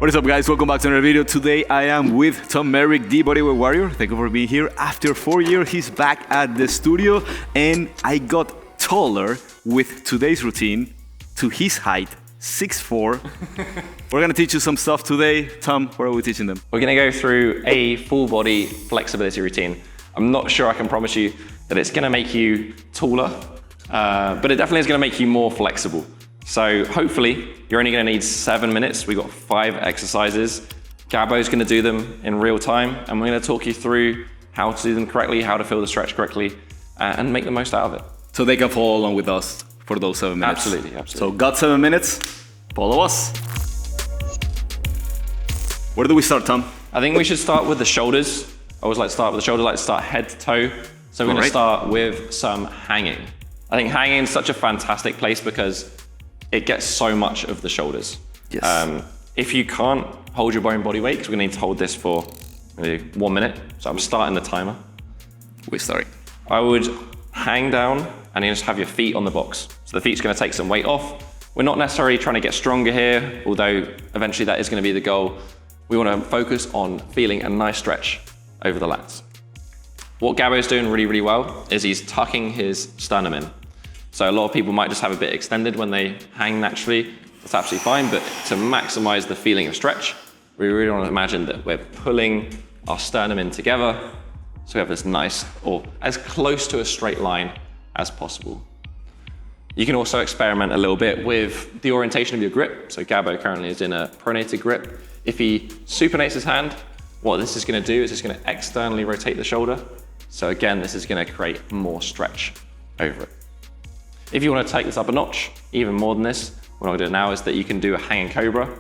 What is up, guys? Welcome back to another video. Today I am with Merrick, the bodyweight warrior. Thank you for being here. After 4 years, he's back at the studio, and I got taller with today's routine to his height, 6'4". We're gonna teach you some stuff today. Tom, what are we teaching them? We're gonna go through a full body flexibility routine. I'm not sure I can promise you that it's gonna make you taller, but it definitely is gonna make you more flexible. So hopefully you're only gonna need 7 minutes. We've got 5 exercises. Gabo's gonna do them in real time, and we're gonna talk you through how to do them correctly, how to feel the stretch correctly, and make the most out of it. So they can follow along with us for those 7 minutes. Absolutely, absolutely. So got 7 minutes, follow us. Where do we start, Tom? I think we should start with the shoulders. I always like to start with the shoulders, I like to start head to toe. So we're gonna start with some hanging. I think hanging is such a fantastic place because it gets so much of the shoulders. Yes. If you can't hold your own body weight, because we're gonna need to hold this for maybe 1 minute. So I'm starting the timer. We're starting. I would hang down and you just have your feet on the box. So the feet's gonna take some weight off. We're not necessarily trying to get stronger here, although eventually that is gonna be the goal. We wanna focus on feeling a nice stretch over the lats. What Gabo's doing really, really well is he's tucking his sternum in. So a lot of people might just have a bit extended when they hang naturally. That's absolutely fine, but to maximize the feeling of stretch, we really want to imagine that we're pulling our sternum in together so we have this nice, or as close to a straight line as possible. You can also experiment a little bit with the orientation of your grip. So Gabo currently is in a pronated grip. If he supinates his hand, what this is going to do is it's going to externally rotate the shoulder. So again, this is going to create more stretch over it. If you want to take this up a notch, even more than this, what I'm going to do now is that you can do a hanging cobra.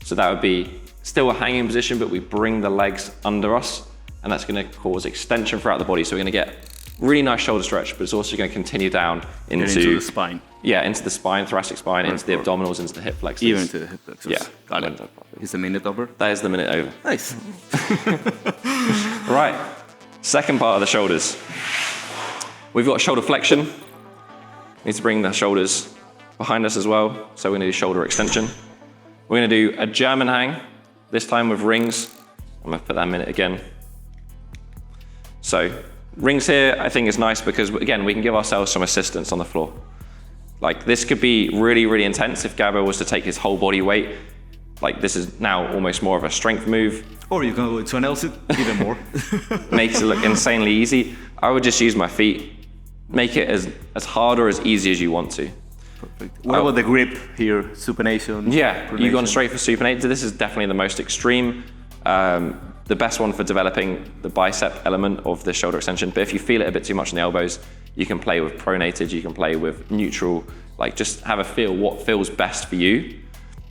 So that would be still a hanging position, but we bring the legs under us, and that's going to cause extension throughout the body. So we're going to get really nice shoulder stretch, but it's also going to continue down into the spine. Yeah, into the spine, thoracic spine, into the abdominals, into the hip flexors. Even into the hip flexors. Yeah. Got it. Is the minute over? That is the minute over. Nice. Right, second part of the shoulders. We've got shoulder flexion. Need to bring the shoulders behind us as well. So we're gonna do shoulder extension. We're gonna do a German hang, this time with rings. I'm gonna put that in a minute again. So rings here, I think is nice because again, we can give ourselves some assistance on the floor. Like this could be really, really intense if Gabo was to take his whole body weight. Like this is now almost more of a strength move. Or you can go into an L-sit, even more. Makes it look insanely easy. I would just use my feet. Make it as hard or as easy as you want to. Perfect. What about the grip here? Supination? Yeah, pronation? you've gone straight for supinate. This is definitely the most extreme. The best one for developing the bicep element of the shoulder extension. But if you feel it a bit too much in the elbows, you can play with pronated, you can play with neutral, like just have a feel what feels best for you.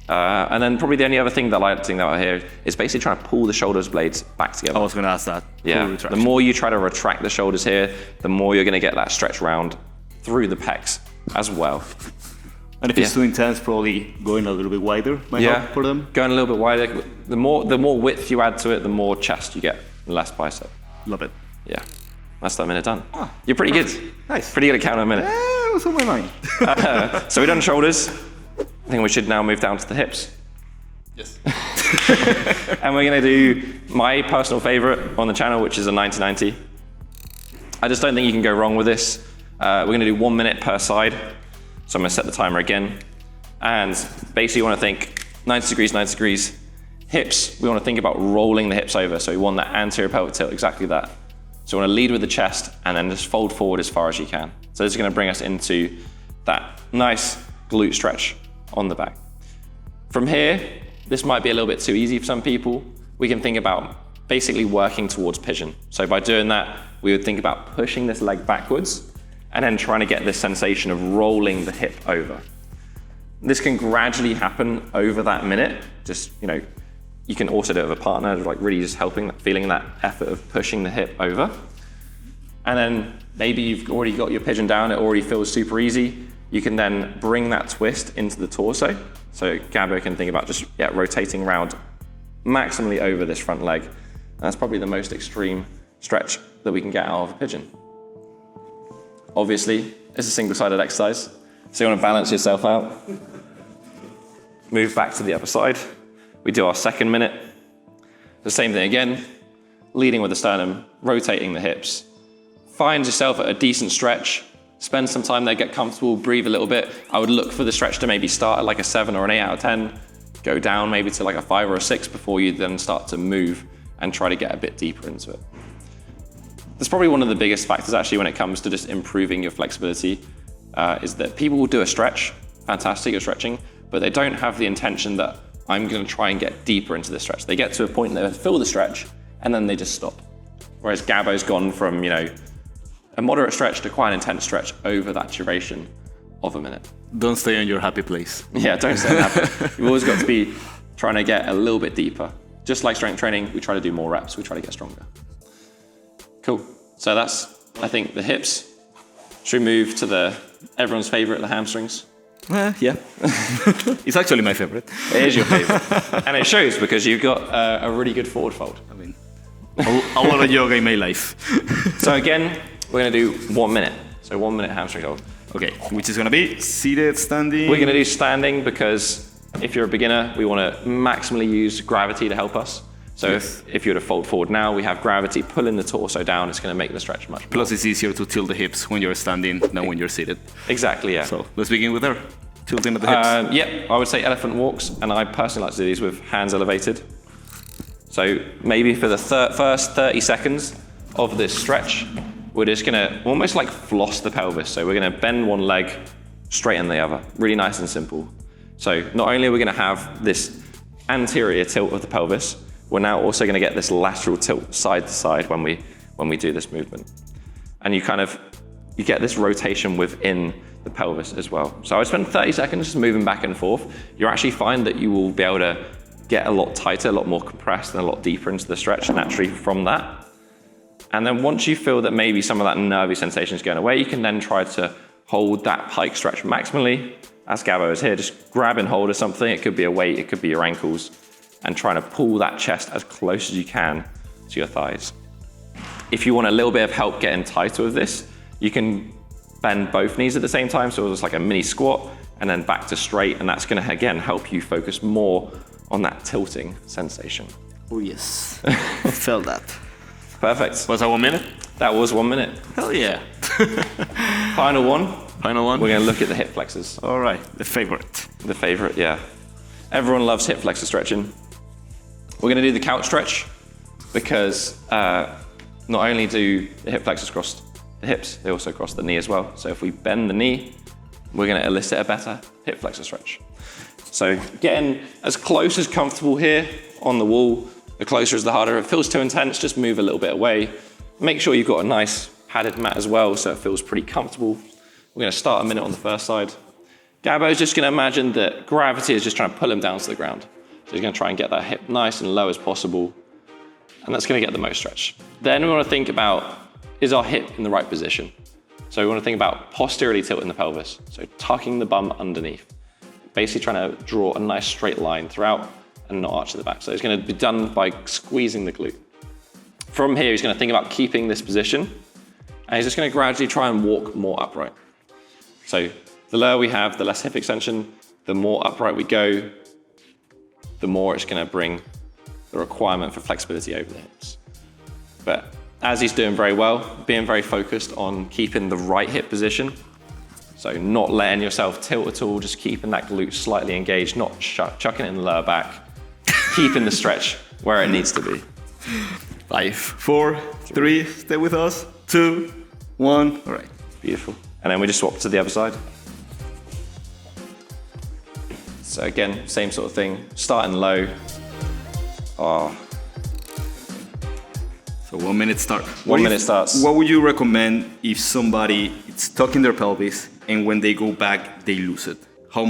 And then probably the only other thing that I like to think about here is basically trying to pull the shoulders blades back together. I was going to ask that. Yeah, the more you try to retract the shoulders here, the more you're going to get that stretch round through the pecs as well. And if it's too intense, probably going a little bit wider might help for them. Going a little bit wider. The more width you add to it, the more chest you get, and less bicep. Love it. Yeah, that's that minute done. You're pretty good. Nice. Pretty good at counting a minute. It was on my mind. So we've done shoulders. I think we should now move down to the hips. Yes. And we're gonna do my personal favorite on the channel, which is a 90-90. I just don't think you can go wrong with this. We're gonna do 1 minute per side. So I'm gonna set the timer again. And basically you wanna think 90 degrees, 90 degrees. Hips, we wanna think about rolling the hips over. So we want that anterior pelvic tilt, exactly that. So we wanna lead with the chest and then just fold forward as far as you can. So this is gonna bring us into that nice glute stretch on the back. From here, this might be a little bit too easy for some people. We can think about basically working towards pigeon. So by doing that, we would think about pushing this leg backwards and then trying to get this sensation of rolling the hip over. This can gradually happen over that minute. Just, you can also do it with a partner, like really just helping, feeling that effort of pushing the hip over. And then maybe you've already got your pigeon down, it already feels super easy. You can then bring that twist into the torso. So Gabo can think about just rotating around maximally over this front leg. And that's probably the most extreme stretch that we can get out of a pigeon. Obviously, it's a single-sided exercise. So you want to balance yourself out. Move back to the other side. We do our second minute. The same thing again, leading with the sternum, rotating the hips. Find yourself at a decent stretch, spend some time there, get comfortable, breathe a little bit. I would look for the stretch to maybe start at like a 7 or an 8 out of 10, go down maybe to like a 5 or a 6 before you then start to move and try to get a bit deeper into it. That's probably one of the biggest factors actually when it comes to just improving your flexibility, is that people will do a stretch, fantastic at stretching, but they don't have the intention that I'm gonna try and get deeper into the stretch. They get to a point they fill the stretch and then they just stop. Whereas Gabo's gone from, a moderate stretch to quite an intense stretch over that duration of a minute. Don't stay in your happy place. Yeah, don't stay happy. You've always got to be trying to get a little bit deeper. Just like strength training, we try to do more reps, we try to get stronger. Cool. So that's, I think, the hips. Should we move to everyone's favorite, the hamstrings? Yeah. It's actually my favorite. It is your favorite. And it shows because you've got a really good forward fold. I mean, a lot of yoga in my life. So again, we're gonna do 1 minute. So 1 minute hamstring hold. Okay, which is gonna be seated, standing. We're gonna do standing because if you're a beginner, we wanna maximally use gravity to help us. So yes. if you were to fold forward now, we have gravity pulling the torso down. It's gonna make the stretch much more. Plus it's easier to tilt the hips when you're standing than when you're seated. Exactly, yeah. So let's begin with there. Tilting at the hips. Yeah, I would say elephant walks, and I personally like to do these with hands elevated. So maybe for the first 30 seconds of this stretch, we're just gonna almost like floss the pelvis. So we're gonna bend one leg, straighten the other. Really nice and simple. So not only are we gonna have this anterior tilt of the pelvis, we're now also gonna get this lateral tilt side to side when we do this movement. And you get this rotation within the pelvis as well. So I would spend 30 seconds just moving back and forth. You'll actually find that you will be able to get a lot tighter, a lot more compressed, and a lot deeper into the stretch naturally from that. And then once you feel that maybe some of that nervy sensation is going away, you can then try to hold that pike stretch maximally, as Gabo is here, just grab and hold of something. It could be a weight, it could be your ankles, and trying to pull that chest as close as you can to your thighs. If you want a little bit of help getting tighter with this, you can bend both knees at the same time, so it's like a mini squat, and then back to straight, and that's gonna, again, help you focus more on that tilting sensation. Oh yes, felt that. Perfect. Was that 1 minute? That was 1 minute. Hell yeah. Final one. Final one. We're gonna look at the hip flexors. All right, the favorite. The favorite, yeah. Everyone loves hip flexor stretching. We're gonna do the couch stretch because not only do the hip flexors cross the hips, they also cross the knee as well. So if we bend the knee, we're gonna elicit a better hip flexor stretch. So getting as close as comfortable here on the wall, the closer is the harder. If it feels too intense, just move a little bit away. Make sure you've got a nice padded mat as well so it feels pretty comfortable. We're gonna start a minute on the first side. Gabo's just gonna imagine that gravity is just trying to pull him down to the ground. So he's gonna try and get that hip nice and low as possible. And that's gonna get the most stretch. Then we wanna think about, is our hip in the right position? So we wanna think about posteriorly tilting the pelvis. So tucking the bum underneath. Basically trying to draw a nice straight line throughout and not arch to the back. So it's gonna be done by squeezing the glute. From here, he's gonna think about keeping this position, and he's just gonna gradually try and walk more upright. So the lower we have, the less hip extension, the more upright we go, the more it's gonna bring the requirement for flexibility over the hips. But as he's doing very well, being very focused on keeping the right hip position, so not letting yourself tilt at all, just keeping that glute slightly engaged, not chucking it in the lower back, keeping the stretch where it needs to be. 5, 4, 3, stay with us, 2, 1, all right. Beautiful. And then we just swap to the other side. So again, same sort of thing, starting low. Oh. So 1 minute start. 1 minute starts. What would you recommend if somebody is stuck in their pelvis and when they go back, they lose it? How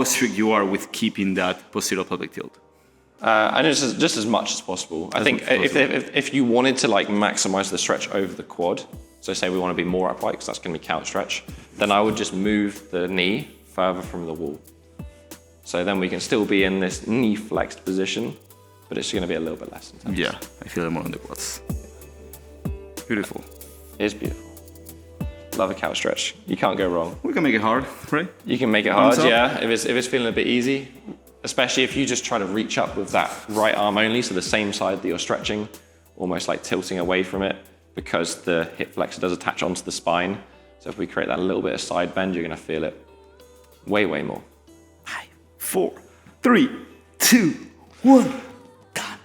strict you are with keeping that posterior pelvic tilt? And just as much as possible. I think if you wanted to like maximize the stretch over the quad, so say we want to be more upright, because that's going to be couch stretch, then I would just move the knee further from the wall. So then we can still be in this knee flexed position, but it's going to be a little bit less intense. Yeah, I feel it more on the quads. Beautiful. It is beautiful. Love a couch stretch. You can't go wrong. We can make it hard, right? You can make it hard, yeah. If it's feeling a bit easy, especially if you just try to reach up with that right arm only, so the same side that you're stretching, almost like tilting away from it, because the hip flexor does attach onto the spine. So if we create that little bit of side bend, you're going to feel it way, way more. 5, 4, 3, 2, 1. Done.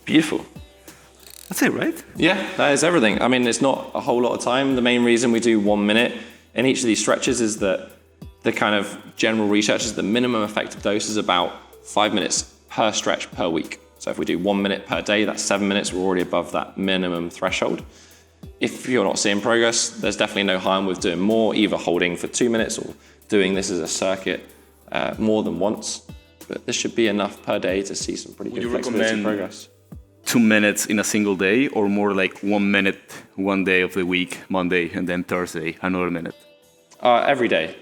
Beautiful. That's it, right? Yeah, that is everything. I mean, it's not a whole lot of time. The main reason we do 1 minute in each of these stretches is that the kind of general research is the minimum effective dose is about 5 minutes per stretch per week. So if we do 1 minute per day, that's 7 minutes. We're already above that minimum threshold. If you're not seeing progress, there's definitely no harm with doing more, either holding for 2 minutes or doing this as a circuit more than once. But this should be enough per day to see some pretty good flexibility progress. 2 minutes in a single day, or more like 1 minute, 1 day of the week, Monday, and then Thursday, another minute? Every day.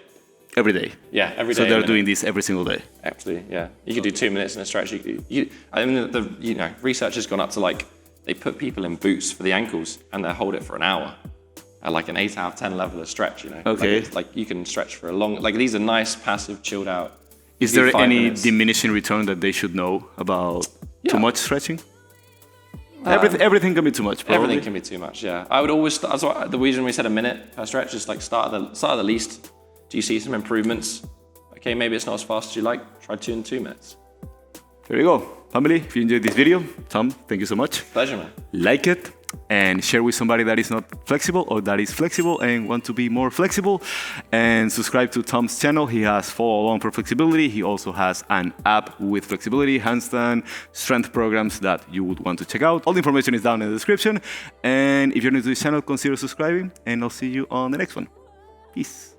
Every day? Yeah, every day. So they're doing this every single day? Absolutely, yeah. You could do 2 minutes in a stretch. I mean, the research has gone up to like, they put people in boots for the ankles and they hold it for an hour at like an 8 out of 10 level of stretch, you know? Okay. Like you can stretch for a long, like these are nice, passive, chilled out. Is there any diminishing return that they should know about too much stretching? Everything can be too much, probably. Everything can be too much, yeah. I would always, that's why the reason we said a minute per stretch is like start at the least. Do you see some improvements? Okay, maybe it's not as fast as you like. Try 2 in 2 minutes. There you go. Family, if you enjoyed this video, Tom, thank you so much. Pleasure, man. Like it and share with somebody that is not flexible or that is flexible and want to be more flexible. And subscribe to Tom's channel. He has Follow Along for Flexibility. He also has an app with flexibility, handstand, strength programs that you would want to check out. All the information is down in the description. And if you're new to this channel, consider subscribing. And I'll see you on the next one. Peace.